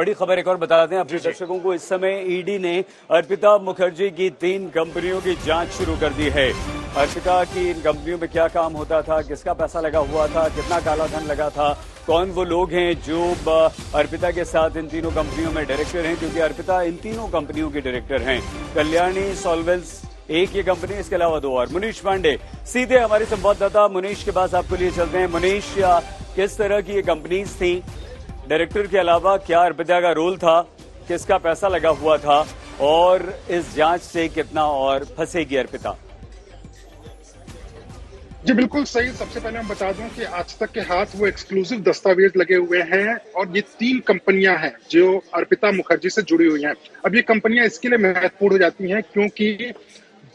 बड़ी खबर एक और बता दें अपने दर्शकों को। इस समय ईडी ने अर्पिता मुखर्जी की 3 कंपनियों की जांच शुरू कर दी है। अर्पिता की इन कंपनियों में क्या काम होता था, किसका पैसा लगा हुआ था, कितना काला धन लगा था, कौन वो लोग हैं जो अर्पिता के साथ इन तीनों कंपनियों में डायरेक्टर हैं, क्योंकि अर्पिता इन तीनों कंपनियों की डायरेक्टर हैं। कल्याणी सॉल्वेंट्स एक ये कंपनी, इसके अलावा 2 और। मुनीश पांडे सीधे हमारे संवाददाता मुनीश के पास आपको लिए चलते हैं। मुनीश, किस तरह की ये कंपनीज थी, डायरेक्टर के अलावा क्या अर्पिता का रोल था, किसका पैसा लगा हुआ था और इस जांच से कितना और फंसेगी अर्पिता? जी बिल्कुल सही। सबसे पहले हम बता दूं कि आज तक के हाथ वो एक्सक्लूसिव दस्तावेज लगे हुए हैं और ये 3 कंपनियां हैं जो अर्पिता मुखर्जी से जुड़ी हुई हैं। अब ये कंपनियां इसके लिए महत्वपूर्ण हो जाती हैं क्योंकि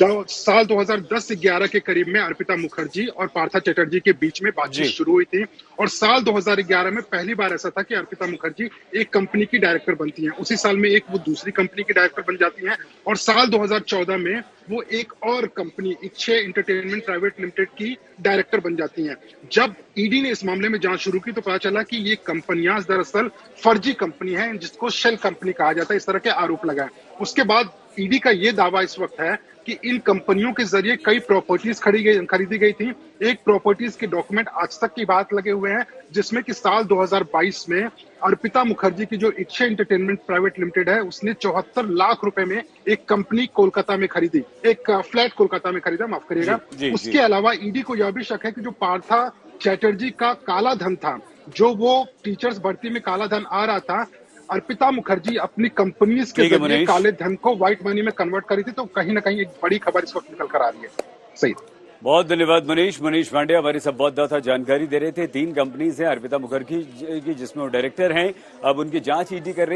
साल 2010-11 के करीब में अर्पिता मुखर्जी और पार्था चैटर्जी के बीच में बातचीत शुरू हुई थी और साल 2011 में पहली बार ऐसा था कि अर्पिता मुखर्जी एक कंपनी की डायरेक्टर बनती हैं। उसी साल में एक वो दूसरी कंपनी की डायरेक्टर बन जाती हैं और साल 2014 में वो एक और कंपनी इच्छे एंटरटेनमेंट प्राइवेट लिमिटेड की डायरेक्टर बन जाती हैं। जब ईडी ने इस मामले में जांच शुरू की तो पता चला कि ये कंपनियां दरअसल फर्जी कंपनी है, जिसको शेल कंपनी कहा जाता है। इस तरह के आरोप लगाए। उसके बाद ईडी का ये दावा इस वक्त है कि इन कंपनियों के जरिए कई प्रॉपर्टीज खरीदी गई थी। एक प्रॉपर्टीज के डॉक्यूमेंट आज तक की बात लगे हुए हैं, जिसमें कि साल 2022 में अर्पिता मुखर्जी की जो इच्छे एंटरटेनमेंट प्राइवेट लिमिटेड है, उसने 74 लाख रुपए में एक कंपनी कोलकाता में खरीदी, एक फ्लैट कोलकाता में खरीदा, माफ करिएगा। उसके अलावा ईडी को यह भी शक है कि जो पार्था चैटर्जी का काला धन था, जो वो टीचर्स भर्ती में काला धन आ रहा था, अर्पिता मुखर्जी अपनी कंपनीज के जरिए काले धन को व्हाइट मनी में कन्वर्ट करी थी। तो कहीं ना कहीं एक बड़ी खबर इस वक्त निकल कर आ रही है। सही, बहुत धन्यवाद मुनीश। मुनीश पांडे हमारे संवाददाता जानकारी दे रहे थे। 3 कंपनीज हैं अर्पिता मुखर्जी की जिसमें वो डायरेक्टर हैं। अब उनकी जांच ईडी कर रही है।